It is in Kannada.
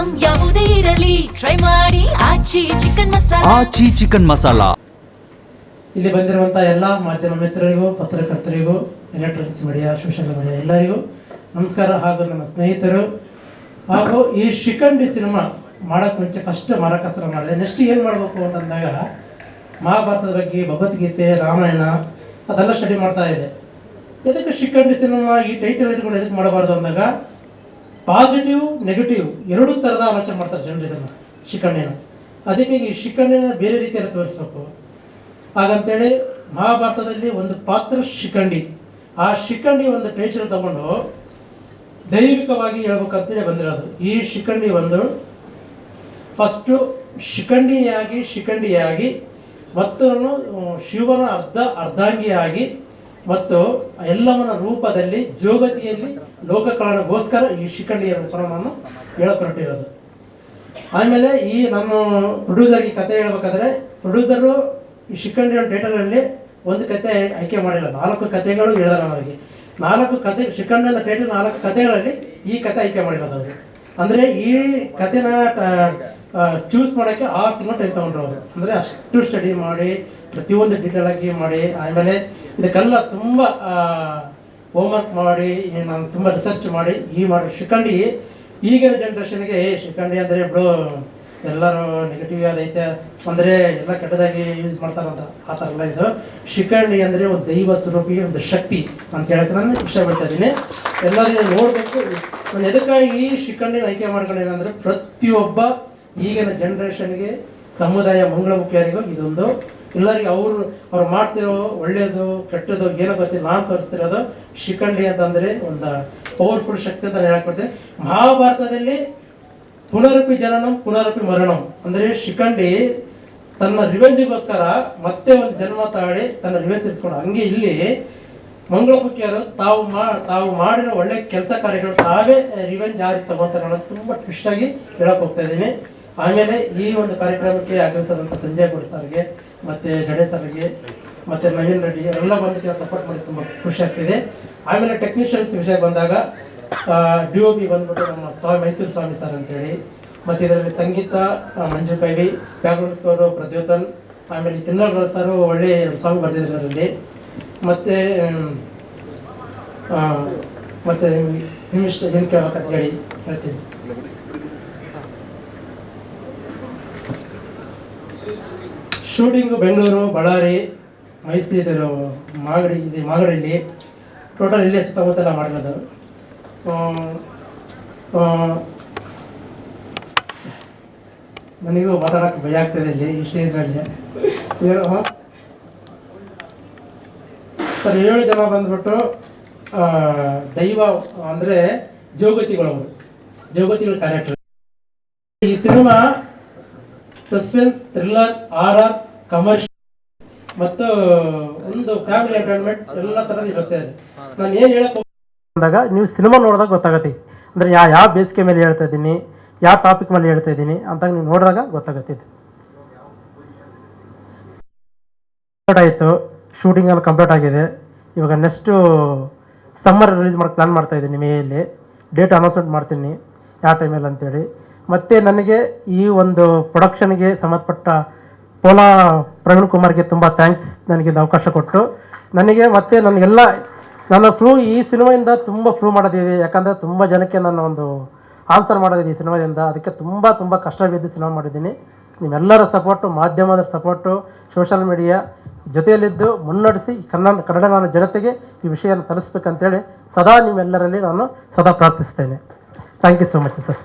ಐಟಂ ಯಾವುದೇ ಇರಲಿ ಟ್ರೈ ಮಾಡಿ ಆಚಿ ಚಿಕನ್ ಮಸಾಲಾ. ಇಲ್ಲಿ ಬಂದಿರುವಂಥ ಎಲ್ಲ ಮಾಧ್ಯಮ ಮಿತ್ರರಿಗೂ, ಪತ್ರಕರ್ತರಿಗೂ, ಎಲೆಕ್ಟ್ರಾನಿಕ್ಸ್ ಮೀಡಿಯಾ, ಸೋಷಿಯಲ್ ಮೀಡಿಯಾ ಎಲ್ಲರಿಗೂ ನಮಸ್ಕಾರ. ಹಾಗೂ ನನ್ನ ಸ್ನೇಹಿತರು ಹಾಗೂ ಈ ಶಿಖಂಡಿ ಸಿನಿಮಾ ಮಾಡೋಕ್ಕೆ ಮುಂಚೆ ಫಸ್ಟ್ ಮಾರಕಾಸುರ ಮಾಡಿದೆ. ನೆಕ್ಸ್ಟ್ ಏನು ಮಾಡಬೇಕು ಅಂತಂದಾಗ ಮಹಾಭಾರತದ ಬಗ್ಗೆ, ಭಗವದ್ಗೀತೆ, ರಾಮಾಯಣ ಅದೆಲ್ಲ ಸ್ಟಡಿ ಮಾಡ್ತಾ ಇದೆ. ಎದಕ್ಕೆ ಶಿಖಂಡಿ ಸಿನಿಮಾ ಈ ಟೈಟಲ್ ಇಟ್ಕೊಂಡು ಎದಕ್ಕೆ ಮಾಡಬಾರ್ದು ಅಂದಾಗ ಪಾಸಿಟಿವ್ ನೆಗೆಟಿವ್ ಎರಡೂ ಥರದ ಆಲೋಚನೆ ಮಾಡ್ತಾರೆ ಜನರು ಇದನ್ನು, ಶಿಖಂಡಿನ. ಅದಕ್ಕೆ ಈ ಶಿಖಂಡಿನ ಬೇರೆ ರೀತಿಯಲ್ಲಿ ತೋರಿಸ್ಬೇಕು. ಹಾಗಂತೇಳಿ ಮಹಾಭಾರತದಲ್ಲಿ ಒಂದು ಪಾತ್ರ ಶಿಖಂಡಿ, ಆ ಶಿಖಂಡಿ ಒಂದು ಟೈಟಲ್ ತಗೊಂಡು ದೈವಿಕವಾಗಿ ಹೇಳ್ಬೇಕಂತೇಳಿ ಬಂದಿರೋದು. ಈ ಶಿಖಂಡಿ ಒಂದು ಫಸ್ಟು ಶಿಖಂಡಿಯಾಗಿ ಮತ್ತು ಶಿವನ ಅರ್ಧಾಂಗಿಯಾಗಿ ಮತ್ತು ಎಲ್ಲವನ್ನ ರೂಪದಲ್ಲಿ ಜೋಗತಿಯಲ್ಲಿ ಲೋಕ ಕಲ್ಯಾಣಗೋಸ್ಕರ ಈ ಶಿಖಂಡಿಯ ರೂಪವನ್ನು ಹೇಳಕೊಟ್ಟಿರೋದು. ಆಮೇಲೆ ಈ ನಮ್ಮ ಪ್ರೊಡ್ಯೂಸರ್ಗೆ ಕತೆ ಹೇಳ್ಬೇಕಾದ್ರೆ ಪ್ರೊಡ್ಯೂಸರು ಈ ಶಿಖಂಡಿ ಟೈಟಲಲ್ಲಿ ಒಂದು ಕತೆ ಆಯ್ಕೆ ಮಾಡಿಲ್ಲ, 4 ಕತೆಗಳು ಹೇಳಿದಾರೆ ಅವರಿಗೆ. 4 ಕತೆ ಶಿಖಂಡಿ ಟೈಟಲ್ 4 ಕತೆಗಳಲ್ಲಿ ಈ ಕತೆ ಆಯ್ಕೆ ಮಾಡಿರೋದು ಅವರು. ಅಂದರೆ ಈ ಕತೆನ ಚೂಸ್ ಮಾಡೋಕ್ಕೆ 6 ತಿಂಗಳು ಟೈಮ್ ತೊಗೊಂಡ್ರು ಅವರು. ಅಂದರೆ ಅಷ್ಟು ಸ್ಟಡಿ ಮಾಡಿ ಪ್ರತಿಯೊಂದು ಡೀಟೇಲ್ ಆಗಿ ಮಾಡಿ, ಆಮೇಲೆ ಇದಕ್ಕೆಲ್ಲ ತುಂಬ ಹೋಮ್ವರ್ಕ್ ಮಾಡಿ, ನಾನು ತುಂಬ ರಿಸರ್ಚ್ ಮಾಡಿ ಶಿಖಂಡಿ ಈಗಿನ ಜನ್ರೇಷನ್ಗೆ ಶಿಖಂಡಿ ಅಂದರೆ ಬಿಡು ಎಲ್ಲರೂ ನೆಗೆಟಿವ್ ಅದೈತೆ ಅಂದರೆ ಎಲ್ಲ ಕೆಟ್ಟದಾಗಿ ಯೂಸ್ ಮಾಡ್ತಾರಂತ ಆ ಥರ ಎಲ್ಲ. ಇದು ಶಿಖಂಡಿ ಅಂದರೆ ಒಂದು ದೈವ ಸ್ವರೂಪಿ, ಒಂದು ಶಕ್ತಿ ಅಂತ ಹೇಳಕ್ಕೆ ನಾನು ಇಷ್ಟಪಡ್ತಾ ಇದ್ದೀನಿ. ಎಲ್ಲರಿಗೂ ನೋಡಬೇಕು. ನಾನು ಎದಕ್ಕಾಗಿ ಈ ಶಿಖಂಡಿನ ಆಯ್ಕೆ ಮಾಡ್ಕೊಂಡಿಲ್ಲ ಪ್ರತಿಯೊಬ್ಬ ಈಗಿನ ಜನ್ರೇಷನ್ಗೆ, ಸಮುದಾಯ ಮಂಗಳಮುಖಿಯರಿಗೂ ಇದೊಂದು ಎಲ್ಲರಿಗೂ ಅವ್ರು ಮಾಡ್ತಿರೋ ಒಳ್ಳೆಯದು ಕೆಟ್ಟದ್ದು ಏನೋ ಗೊತ್ತಿಲ್ಲ, ನಾನು ತೋರಿಸ್ತಿರೋದು ಶಿಖಂಡಿ ಅಂತಂದರೆ ಒಂದು ಪವರ್ಫುಲ್ ಶಕ್ತಿ ಅಂತ ಹೇಳಕೊಡ್ತೀನಿ. ಮಹಾಭಾರತದಲ್ಲಿ ಪುನರಪಿ ಜನನಂ ಪುನರಪಿ ಮರಣಂ ಅಂದರೆ ಶಿಖಂಡಿ ತನ್ನ ರಿವೆಂಜಿಗೋಸ್ಕರ ಮತ್ತೆ ಒಂದು ಜನ್ಮ ತಾಳಿ ತನ್ನ ರಿವೆಂಜ್ ತೀರಿಸ್ಕೊಂಡು, ಹಂಗೆ ಇಲ್ಲಿ ಮಂಗಳಮುಖಿಯರು ತಾವು ಮಾಡಿರೋ ಒಳ್ಳೆ ಕೆಲಸ ಕಾರ್ಯಗಳು ತಾವೇ ರಿವೆಂಜ್ ಯಾರು ತಗೋತಾರೆ ಅನ್ನೋದು ತುಂಬ ಟ್ವಿಸ್ಟಾಗಿ ಹೇಳಕ್ ಹೋಗ್ತಾ ಇದ್ದೀನಿ. ಆಮೇಲೆ ಈ ಒಂದು ಕಾರ್ಯಕ್ರಮಕ್ಕೆ ಆಗಮಿಸಿದಂಥ ಸಂಜಯ್ ಗೌಡ ಸರ್ಗೆ ಮತ್ತು ಜಡೇ ಸರ್ಗೆ ಮತ್ತು ನವೀನ್ ರೆಡ್ಡಿ ಎಲ್ಲ ಬಂದು ಸಪೋರ್ಟ್ ಮಾಡಿ ತುಂಬ ಖುಷಿ ಆಗ್ತಿದೆ. ಆಮೇಲೆ ಟೆಕ್ನಿಷಿಯನ್ಸ್ ವಿಷಯ ಬಂದಾಗ DOP ಬಂದ್ಬಿಟ್ಟು ನಮ್ಮ ಮೈಸೂರು ಸ್ವಾಮಿ ಸರ್ ಅಂತೇಳಿ, ಮತ್ತು ಇದರಲ್ಲಿ ಸಂಗೀತ ಮಂಜು ಕೈವಿ, ಬ್ಯಾಕ್ಗ್ರೌಂಡ್ ಸ್ಕೋರು ಪ್ರದ್ಯೋತನ್, ಆಮೇಲೆ ತಿನ್ನಲ್ ಸರು ಒಳ್ಳೆ ಸಾಂಗ್ ಬರ್ದಿದ್ರು ಅದರಲ್ಲಿ. ಮತ್ತು ನಿಮಿಷ ಏನು ಕೇಳ್ಬೇಕಂತ ಹೇಳ್ತೀನಿ. ಶೂಟಿಂಗು ಬೆಂಗಳೂರು, ಬಳ್ಳಾರಿ, ಮೈಸೂರು, ಮಾಗಡಿಯಲ್ಲಿ ಟೋಟಲ್ ಇಲ್ಲೇ ಸುತ್ತಮುತ್ತೆಲ್ಲ ಮಾಡಿರೋದು. ನನಗೂ ಮಾತಾಡೋಕ್ಕೆ ಭಯ ಆಗ್ತದೆ ಇಲ್ಲಿ ಈ ಸ್ಟೇಜ್ನಲ್ಲಿ. ಸರ್ 7 ಜನ ಬಂದ್ಬಿಟ್ಟು ದೈವ ಅಂದರೆ ಜೋಗತಿಗಳು ಕ್ಯಾರೆಕ್ಟರ್. ಈ cinema suspense, thriller, RR, commercial ಮತ್ತು ಒಂದು ಫ್ಯಾಮಿಲಿ ಎಂಟರ್ಟೈನ್ಮೆಂಟ್ ಎಲ್ಲ ಥರದ್ದು ಇರುತ್ತೆ. ನಾನು ಏನು ಹೇಳಕ್ಕೆ ಅಂದಾಗ ನೀವು ಸಿನಿಮಾ ನೋಡಿದಾಗ ಗೊತ್ತಾಗತ್ತೆ ಅಂದರೆ ಯಾವ ಬೇಸಿಗೆ ಮೇಲೆ ಹೇಳ್ತಾ ಇದ್ದೀನಿ, ಯಾವ ಟಾಪಿಕ್ ಮೇಲೆ ಹೇಳ್ತಾ ಇದ್ದೀನಿ ಅಂತ ನೀವು ನೋಡಿದಾಗ ಗೊತ್ತಾಗತ್ತೆ. ಆಯಿತು, ಶೂಟಿಂಗ್ ಎಲ್ಲ ಕಂಪ್ಲೀಟ್ ಆಗಿದೆ. ಇವಾಗ ನೆಕ್ಸ್ಟು ಸಮ್ಮರ್ ರಿಲೀಸ್ ಮಾಡೋಕ್ಕೆ ಪ್ಲ್ಯಾನ್ ಮಾಡ್ತಾ ಇದ್ದೀನಿ. ಮೇಯಲ್ಲಿ ಡೇಟ್ ಅನೌನ್ಸ್ಮೆಂಟ್ ಮಾಡ್ತೀನಿ ಯಾವ ಟೈಮಲ್ಲಿ ಅಂತೇಳಿ. ಮತ್ತು ನನಗೆ ಈ ಒಂದು ಪ್ರೊಡಕ್ಷನ್ಗೆ ಸಂಬಂಧಪಟ್ಟ ಪೋಲಾ ಪ್ರವೀಣ್ ಕುಮಾರ್ಗೆ ತುಂಬ ಥ್ಯಾಂಕ್ಸ್, ನನಗೆ ಅವಕಾಶ ಕೊಟ್ಟು ನನಗೆ ಮತ್ತು ನನಗೆಲ್ಲ ನನ್ನ ಈ ಸಿನಿಮಾಯಿಂದ ತುಂಬ ಪ್ರೂವ್ ಮಾಡೋದಿದೆ. ಯಾಕಂದರೆ ತುಂಬ ಜನಕ್ಕೆ ನನ್ನ ಒಂದು ಆನ್ಸರ್ ಮಾಡೋದಿದೆ ಈ ಸಿನಿಮಾದಿಂದ. ಅದಕ್ಕೆ ತುಂಬ ಕಷ್ಟ ಬಿದ್ದು ಸಿನಿಮಾ ಮಾಡಿದ್ದೀನಿ. ನಿಮ್ಮೆಲ್ಲರ ಸಪೋರ್ಟು, ಮಾಧ್ಯಮದ ಸಪೋರ್ಟು, ಸೋಷಲ್ ಮೀಡಿಯಾ ಜೊತೆಯಲ್ಲಿದ್ದು ಮುನ್ನಡೆಸಿ ಕನ್ನಡ ನಾಡಿನ ಜನತೆಗೆ ಈ ವಿಷಯನ ತಲುಪಿಸ್ಬೇಕಂತೇಳಿ ಸದಾ ನಿಮ್ಮೆಲ್ಲರಲ್ಲಿ ನಾನು ಪ್ರಾರ್ಥಿಸ್ತೇನೆ. Thank you so much sir.